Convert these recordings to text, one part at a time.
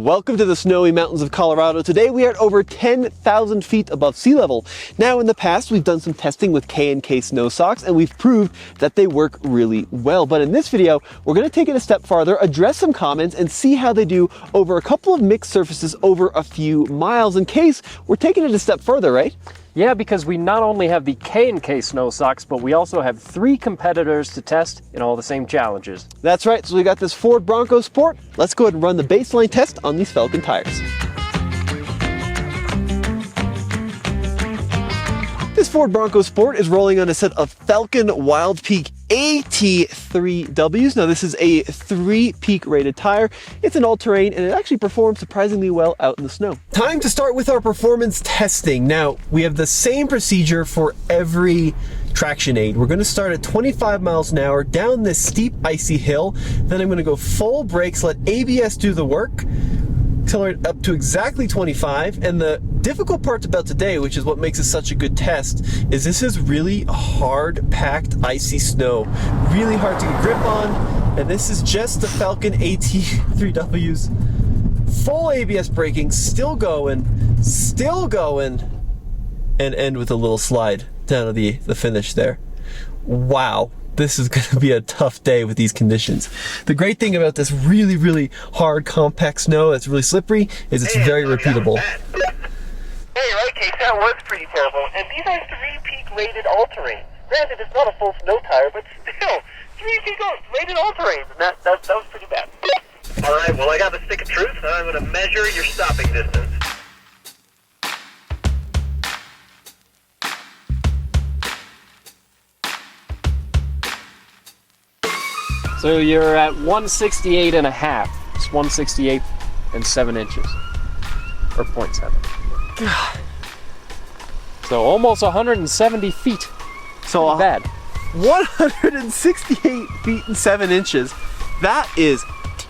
Welcome to the snowy mountains of Colorado. Today we are at over 10,000 feet above sea level. Now in the past we've done some testing with K&K Snow Socks and we've proved that they work really well. But in this video we're going to take it a step farther, address some comments and see how they do over a couple of mixed surfaces over a few miles. In case we're taking it a step further, right? Yeah, because we not only have the K&K Snow Socks, but we also have 3 competitors to test in all the same challenges. That's right, so we got this Ford Bronco Sport. Let's go ahead and run the baseline test on these Falcon tires. This Ford Bronco Sport is rolling on a set of Falcon Wild Peak AT3Ws. Now this is a 3-peak rated tire. It's an all-terrain and it actually performs surprisingly well out in the snow. Time to start with our performance testing. Now we have the same procedure for every traction aid. We're going to start at 25 miles an hour down this steep icy hill. Then I'm going to go full brakes, let ABS do the work, accelerate up to exactly 25, and the difficult part about today, which is what makes it such a good test, is this is really hard packed icy snow, really hard to get grip on, and this is just the Falcon AT3W's full ABS braking, still going, and end with a little slide down to the finish there. Wow. This is going to be a tough day with these conditions. The great thing about this really, really hard, compact snow that's really slippery is it's very repeatable. Hey, right, Case, that was pretty terrible. And these are 3-peak rated all-terrains. Granted, it's not a full snow tire, but still, 3-peak rated all-terrains. And that was pretty bad. All right, well, I got the stick of truth, and I'm going to measure your stopping distance. So you're at 168 and a half. It's 168 and 7 inches. Or 0.7. God. So almost 170 feet. So bad. 168 feet and 7 inches. That is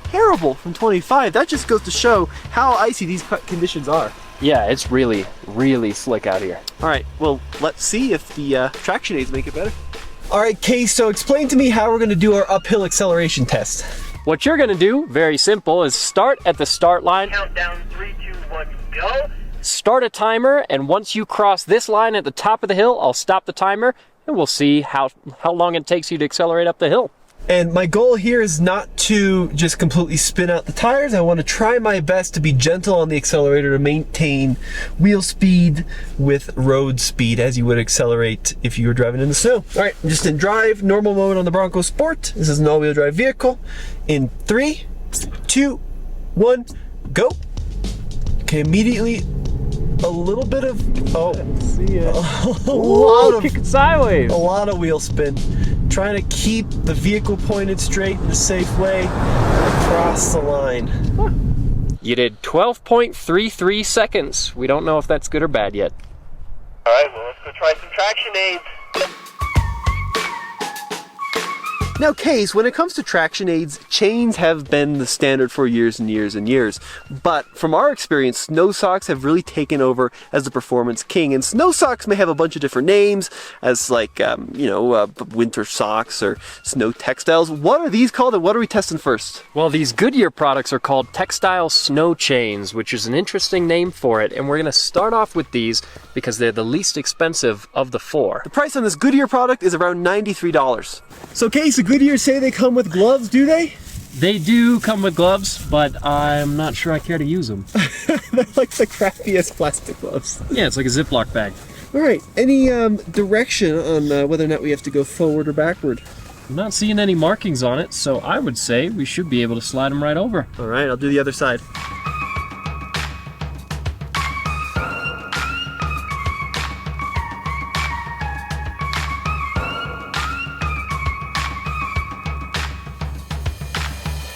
terrible from 25. That just goes to show how icy these conditions are. Yeah, it's really, really slick out here. All right, well, let's see if the traction aids make it better. All right, Case, so explain to me how we're gonna do our uphill acceleration test. What you're gonna do, very simple, is start at the start line. Count down 3, 2, 1, go. Start a timer, and once you cross this line at the top of the hill, I'll stop the timer, and we'll see how long it takes you to accelerate up the hill. And my goal here is not to just completely spin out the tires. I want to try my best to be gentle on the accelerator to maintain wheel speed with road speed as you would accelerate if you were driving in the snow. All right, I'm just in drive, normal mode on the Bronco Sport. This is an all-wheel drive vehicle. In 3, 2, 1, go. Okay, immediately a little bit of, See ya. a sideways. lot of wheel spin. Trying to keep the vehicle pointed straight in a safe way across the line. You did 12.33 seconds. We don't know if that's good or bad yet. All right, well, let's go try some traction aids. Now, Case, when it comes to traction aids, chains have been the standard for years and years and years. But from our experience, Snow Socks have really taken over as the performance king. And Snow Socks may have a bunch of different names, as like, winter socks or snow textiles. What are these called and what are we testing first? Well, these Goodyear products are called Textile Snow Chains, which is an interesting name for it. And we're going to start off with these because they're the least expensive of the 4. The price on this Goodyear product is around $93. So, Case, the Goodyear say they come with gloves, do they? They do come with gloves, but I'm not sure I care to use them. They're like the crappiest plastic gloves. Yeah, it's like a Ziploc bag. All right, any direction on whether or not we have to go forward or backward? I'm not seeing any markings on it, so I would say we should be able to slide them right over. All right, I'll do the other side.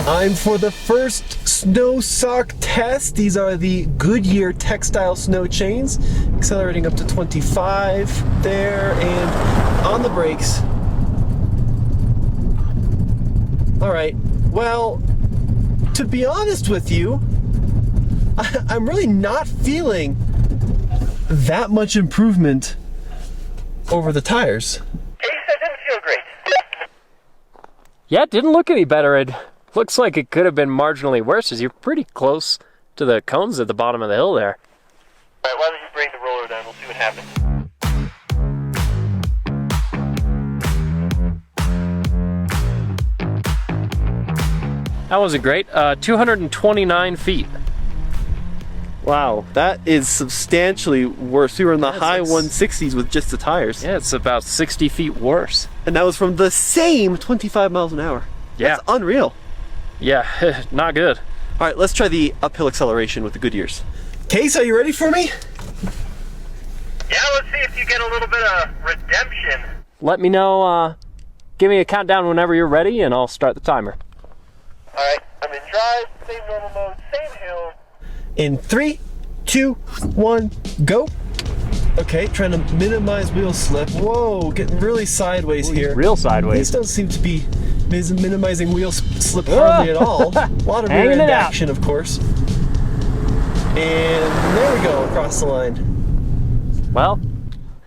Time for the first snow sock test. These are the Goodyear Textile Snow Chains. Accelerating up to 25 there and on the brakes. All right, well, to be honest with you, I'm really not feeling that much improvement over the tires. Case, that didn't feel great. Yeah, it didn't look any better. It looks like it could have been marginally worse, as you're pretty close to the cones at the bottom of the hill there. All right, why don't you bring the roller down? We'll see what happens. That wasn't great. 229 feet. Wow, that is substantially worse. We were in the high it's- 160s with just the tires. Yeah, it's about 60 feet worse. And that was from the same 25 miles an hour. Yeah. That's unreal. Yeah, not good. All right, let's try the uphill acceleration with the Goodyears. Case, are you ready for me? Yeah, let's see if you get a little bit of redemption. Let me know, give me a countdown whenever you're ready and I'll start the timer. All right, I'm in drive, same normal mode, same hill. In 3, 2, 1, go. Okay, trying to minimize wheel slip. Whoa, getting really sideways here. Real These sideways. don't seem to be minimizing wheel slip hardly at all. A lot of rear Hanging end it out. action, of course. And there we go, across the line. Well,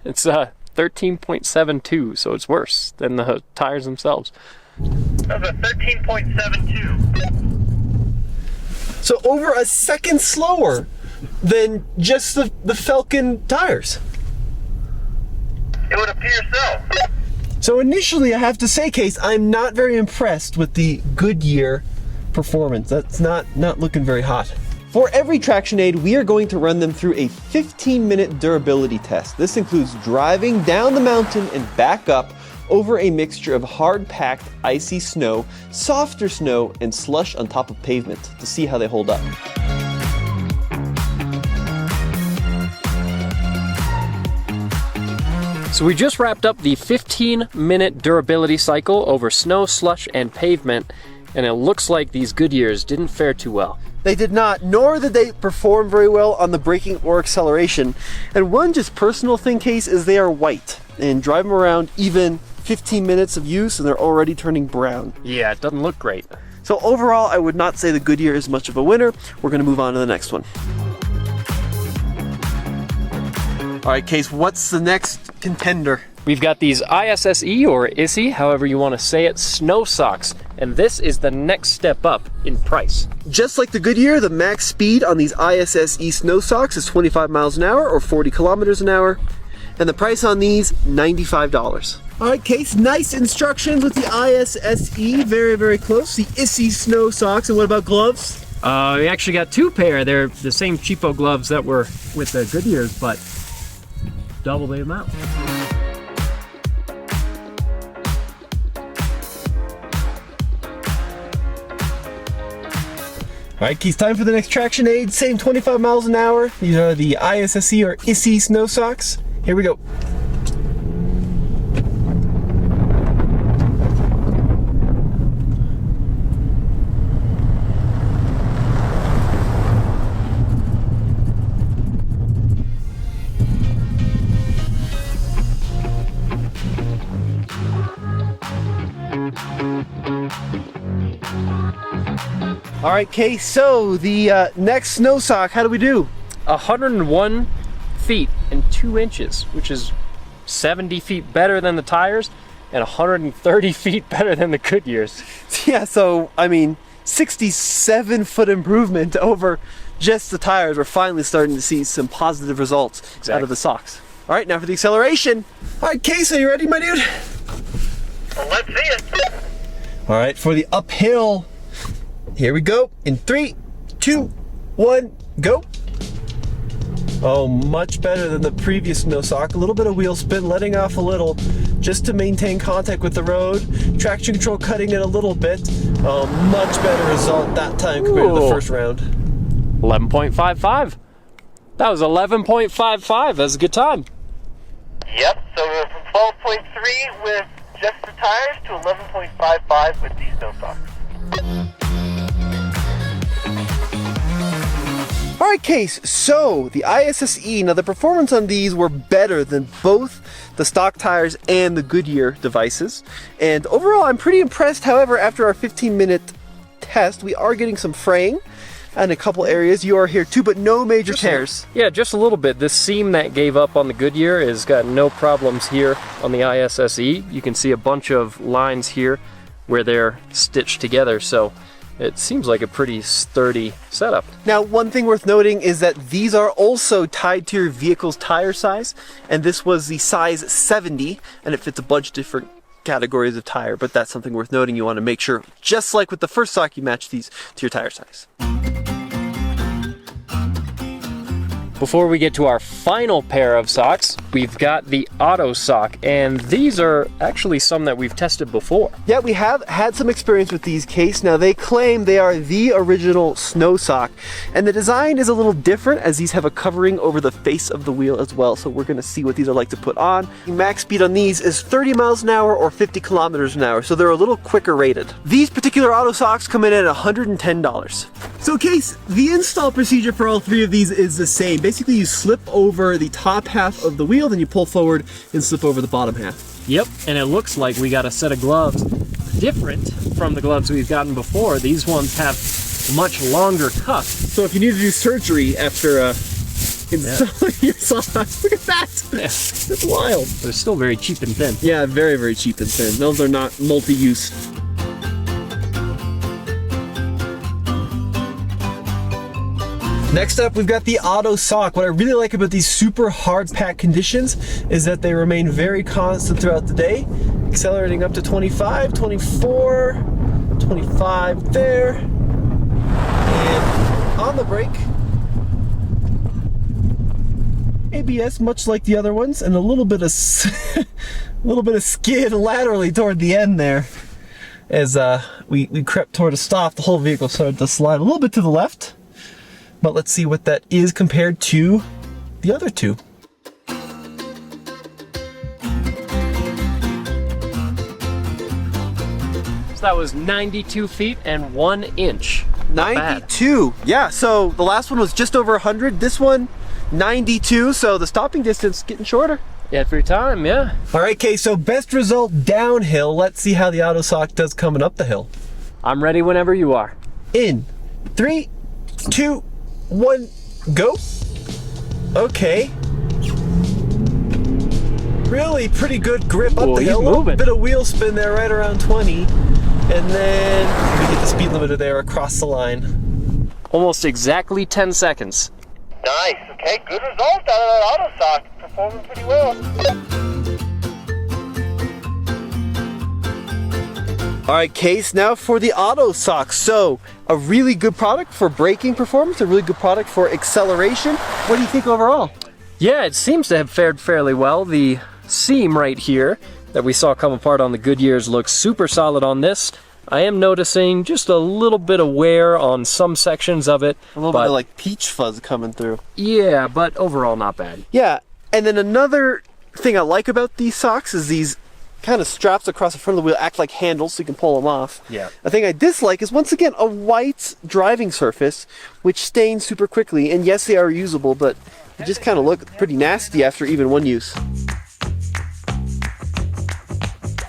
it's 13.72, so it's worse than the tires themselves. That was a 13.72. So over a second slower than just the Falcon tires. It would appear so. So initially, I have to say, Case, I'm not very impressed with the Goodyear performance. That's not looking very hot. For every traction aid, we are going to run them through a 15-minute durability test. This includes driving down the mountain and back up over a mixture of hard-packed, icy snow, softer snow, and slush on top of pavement to see how they hold up. So we just wrapped up the 15-minute durability cycle over snow, slush, and pavement, and it looks like these Goodyears didn't fare too well. They did not, nor did they perform very well on the braking or acceleration. And one just personal thing, Case, is they are white. And drive them around even 15 minutes of use and they're already turning brown. Yeah, it doesn't look great. So overall, I would not say the Goodyear is much of a winner. We're gonna move on to the next one. All right, Case, what's the next contender? We've got these ISSE or ISSE, however you want to say it, Snow Socks, and this is the next step up in price. Just like the Goodyear, the max speed on these ISSE Snow Socks is 25 miles an hour or 40 kilometers an hour. And the price on these, $95. All right, Case, nice instructions with the ISSE, very, very close. The ISSE Snow Socks, and what about gloves? We actually got two pair. They're the same cheapo gloves that were with the Goodyears, but double the amount. All right, Keith, time for the next traction aid. Same 25 miles an hour. These are the ISSE or ISSE Snow Socks. Here we go. All right, Case, so the next snow sock, how do we do? 101 feet and 2 inches, which is 70 feet better than the tires and 130 feet better than the Goodyears. Yeah, so, I mean, 67-foot improvement over just the tires. We're finally starting to see some positive results out of the socks. All right, now for the acceleration. All right, Case, are you ready, my dude? Well, let's see it. All right, for the uphill, here we go. In 3, 2, 1, go. Oh, much better than the previous snow sock. A little bit of wheel spin, letting off a little just to maintain contact with the road. Traction control cutting it a little bit. Oh, much better result that time compared to the first round. 11.55. That was 11.55. That's a good time. Yep, so we're from 12.3 with just the tires to 11.55 with these snow socks. All right, Case, so the ISSE, now the performance on these were better than both the stock tires and the Goodyear devices. And overall, I'm pretty impressed. However, after our 15-minute test, we are getting some fraying in a couple areas. You are here too, but no major tears. Yeah, just a little bit. This seam that gave up on the Goodyear has got no problems here on the ISSE. You can see a bunch of lines here where they're stitched together, so it seems like a pretty sturdy setup. Now, one thing worth noting is that these are also tied to your vehicle's tire size, and this was the size 70, and it fits a bunch of different categories of tire, but that's something worth noting. You want to make sure, just like with the first sock, you match these to your tire size. Before we get to our final pair of socks, we've got the Autosock, and these are actually some that we've tested before. Yeah, we have had some experience with these, Case. Now, they claim they are the original snow sock, and the design is a little different as these have a covering over the face of the wheel as well, so we're going to see what these are like to put on. The max speed on these is 30 miles an hour or 50 kilometers an hour, so they're a little quicker rated. These particular Autosocks come in at $110. So, Case, the install procedure for all three of these is the same. Basically, you slip over the top half of the wheel, then you pull forward and slip over the bottom half. Yep, and it looks like we got a set of gloves different from the gloves we've gotten before. These ones have much longer cuffs. So if you need to do surgery after installing your socks, look at that! Yeah. That's wild. They're still very cheap and thin. Yeah, very, very cheap and thin. Those are not multi-use. Next up, we've got the Autosock. What I really like about these super hard pack conditions is that they remain very constant throughout the day, accelerating up to 25, 24, 25 there, and on the brake, ABS much like the other ones, and a little bit of skid laterally toward the end there. As we crept toward a stop, the whole vehicle started to slide a little bit to the left. But let's see what that is compared to the other two. So that was 92 feet and 1 inch. Not 92. bad. Yeah, so the last one was just over 100. This one, 92. So the stopping distance getting shorter. Every time, yeah. All right, Kay, so best result downhill. Let's see how the Autosock does coming up the hill. I'm ready whenever you are. In 3, 2, 1, go. Okay. Really pretty good grip up the hill. A little bit of wheel spin there, right around 20. And then we get the speed limiter there across the line. Almost exactly 10 seconds. Nice. Okay, good result out of that Autosock. Performing pretty well. All right, Case, now for the Autosock. So, a really good product for braking performance, a really good product for acceleration. What do you think overall? Yeah, it seems to have fared fairly well. The seam right here that we saw come apart on the Goodyears looks super solid on this. I am noticing just a little bit of wear on some sections of it. A little bit of like peach fuzz coming through. Yeah, but overall not bad. Yeah, and then another thing I like about these socks is these kind of straps across the front of the wheel act like handles so you can pull them off. Yeah. A thing I dislike is, once again, a white driving surface which stains super quickly. And yes, they are reusable, but they just kind of look pretty nasty after even one use.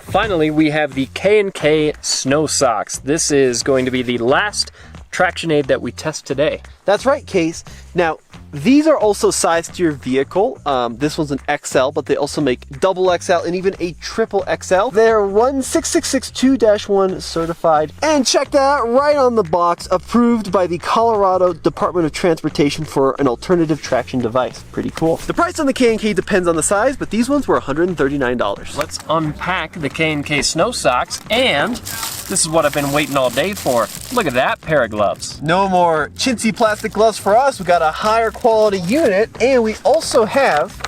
Finally, we have the K&K Snow Socks. This is going to be the last traction aid that we test today. That's right, Case. Now, these are also sized to your vehicle. This one's an XL, but they also make double XL and even a triple XL. They're 16662-1 certified. And check that out, right on the box, approved by the Colorado Department of Transportation for an alternative traction device. Pretty cool. The price on the K&K depends on the size, but these ones were $139. Let's unpack the K&K Snow Socks, and this is what I've been waiting all day for. Look at that pair of gloves. No more chintzy plastic gloves for us. We got a higher quality unit, and we also have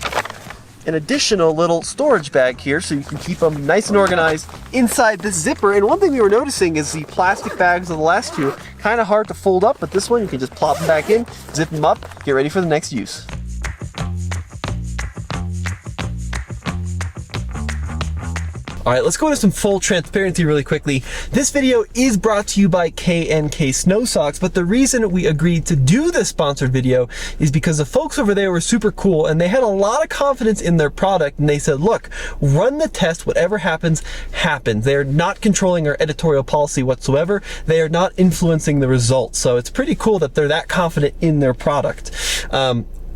an additional little storage bag here so you can keep them nice and organized inside this zipper. And one thing we were noticing is the plastic bags of the last two, kind of hard to fold up, but this one you can just plop them back in, zip them up, get ready for the next use. All right, let's go into some full transparency really quickly. This video is brought to you by K&K Snow Socks, but the reason we agreed to do this sponsored video is because the folks over there were super cool and they had a lot of confidence in their product, and they said, look, run the test, whatever happens, happens. They're not controlling our editorial policy whatsoever. They are not influencing the results. So it's pretty cool that they're that confident in their product.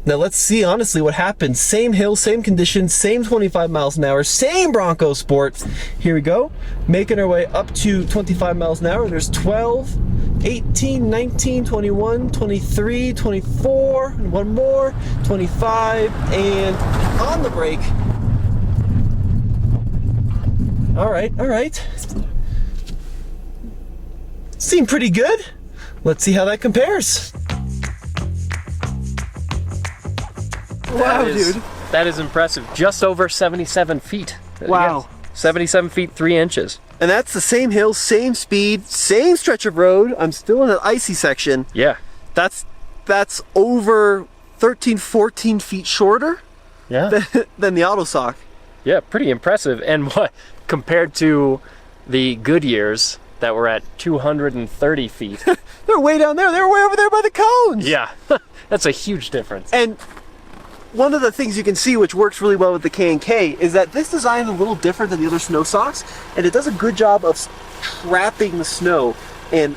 Now let's see honestly what happens. Same hill, same conditions, same 25 miles an hour, same Bronco Sport. Here we go, making our way up to 25 miles an hour. There's 12, 18, 19, 21, 23, 24, and one more, 25, and on the brake. All right. Seemed pretty good. Let's see how that compares. Wow, dude. That is impressive. Just over 77 feet. Wow. Yes, 77 feet, 3 inches. And that's the same hill, same speed, same stretch of road. I'm still in an ISSE section. Yeah. That's over 13, 14 feet shorter than the Autosock. Yeah, pretty impressive. And what, compared to the Goodyears that were at 230 feet. They're way down there. They're way over there by the cones. Yeah, that's a huge difference. And one of the things you can see which works really well with the K&K is that this design is a little different than the other snow socks, and it does a good job of trapping the snow. And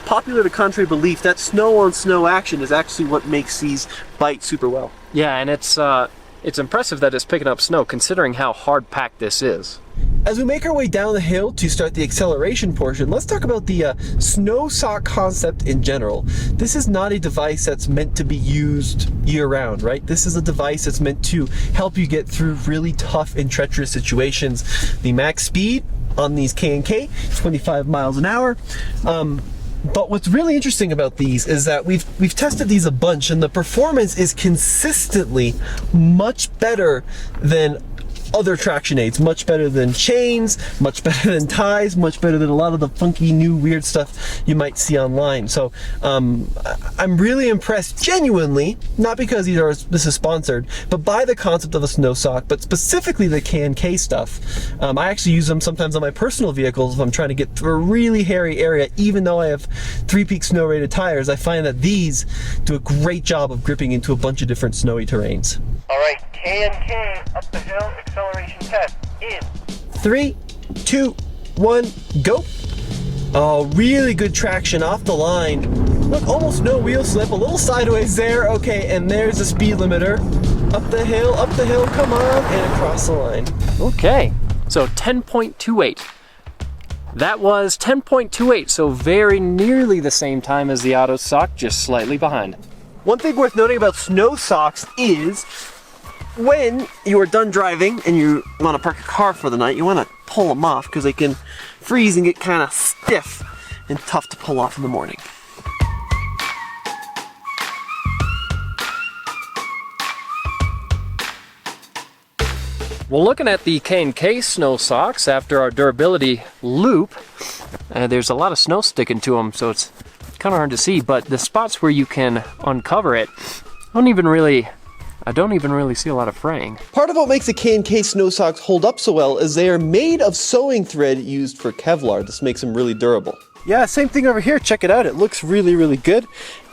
popular to contrary belief, that snow on snow action is actually what makes these bite super well. Yeah, and it's impressive that it's picking up snow considering how hard packed this is. As we make our way down the hill to start the acceleration portion, let's talk about the snow sock concept in general. This is not a device that's meant to be used year-round, right? This is a device that's meant to help you get through really tough and treacherous situations. The max speed on these K&K, 25 miles an hour. But what's really interesting about these is that we've tested these a bunch, and the performance is consistently much better than other traction aids, much better than chains, much better than ties, much better than a lot of the funky new weird stuff you might see online. So I'm really impressed, genuinely, not because this is sponsored, but by the concept of a snow sock, but specifically the K&K stuff. I actually use them sometimes on my personal vehicles if I'm trying to get through a really hairy area. Even though I have 3-peak snow rated tires, I find that these do a great job of gripping into a bunch of different snowy terrains. All right, K&K up the hill acceleration test in 3, 2, 1, go. Oh, really good traction off the line. Look, almost no wheel slip, a little sideways there. Okay, and there's the speed limiter. Up the hill, come on, and across the line. Okay, so 10.28. That was 10.28, so very nearly the same time as the Autosock, just slightly behind. One thing worth noting about snow socks is when you are done driving and you want to park your car for the night, you want to pull them off because they can freeze and get kind of stiff and tough to pull off in the morning. Well, looking at the K&K Snow Socks after our durability loop, there's a lot of snow sticking to them, so it's kind of hard to see, but the spots where you can uncover it, I don't even really see a lot of fraying. Part of what makes the K&K Snow Socks hold up so well is they are made of sewing thread used for Kevlar. This makes them really durable. Yeah, same thing over here. Check it out. It looks really, really good.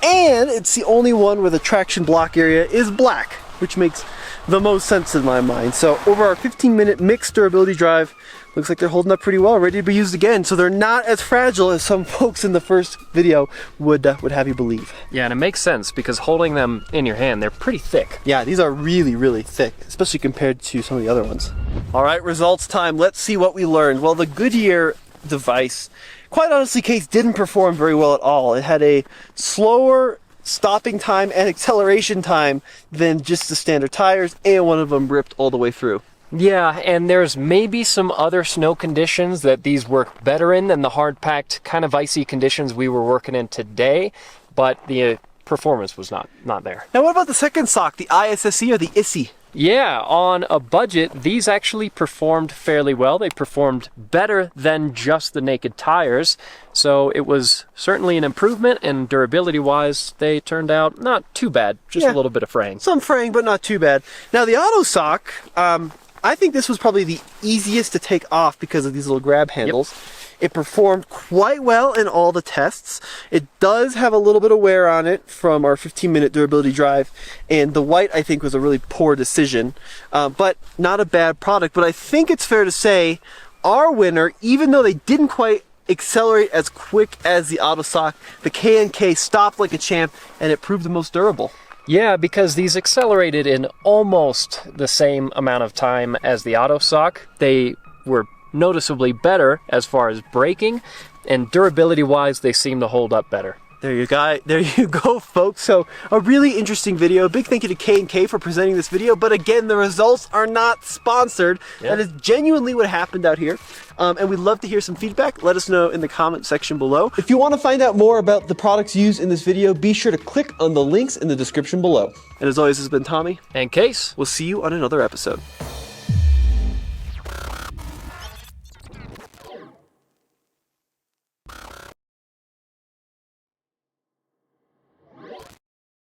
And it's the only one where the traction block area is black, which makes the most sense in my mind. So over our 15-minute mixed durability drive, looks like they're holding up pretty well, ready to be used again. So they're not as fragile as some folks in the first video would have you believe. Yeah, and it makes sense because holding them in your hand, they're pretty thick. Yeah, these are really, really thick, especially compared to some of the other ones. All right, results time. Let's see what we learned. Well, the Goodyear device, quite honestly, Case, didn't perform very well at all. It had a slower stopping time and acceleration time than just the standard tires, and one of them ripped all the way through. Yeah, and there's maybe some other snow conditions that these work better in than the hard-packed, kind of icy conditions we were working in today, but the performance was not there. Now what about the second sock, the ISSE or the ISSE? Yeah, on a budget, these actually performed fairly well. They performed better than just the naked tires, so it was certainly an improvement, and durability-wise, they turned out not too bad, just a little bit of fraying. Some fraying, but not too bad. Now the Autosock, I think this was probably the easiest to take off because of these little grab handles. Yep. It performed quite well in all the tests. It does have a little bit of wear on it from our 15-minute durability drive, and the white I think was a really poor decision, but not a bad product. But I think it's fair to say our winner, even though they didn't quite accelerate as quick as the Autosock, the K&K stopped like a champ, and it proved the most durable. Yeah, because these accelerated in almost the same amount of time as the Autosock. They were noticeably better as far as braking, and durability-wise, they seem to hold up better. There you go, folks. So a really interesting video. Big thank you to K&K for presenting this video. But again, the results are not sponsored. Yeah. That is genuinely what happened out here. And we'd love to hear some feedback. Let us know in the comment section below. If you want to find out more about the products used in this video, be sure to click on the links in the description below. And as always, this has been Tommy. And Case. We'll see you on another episode.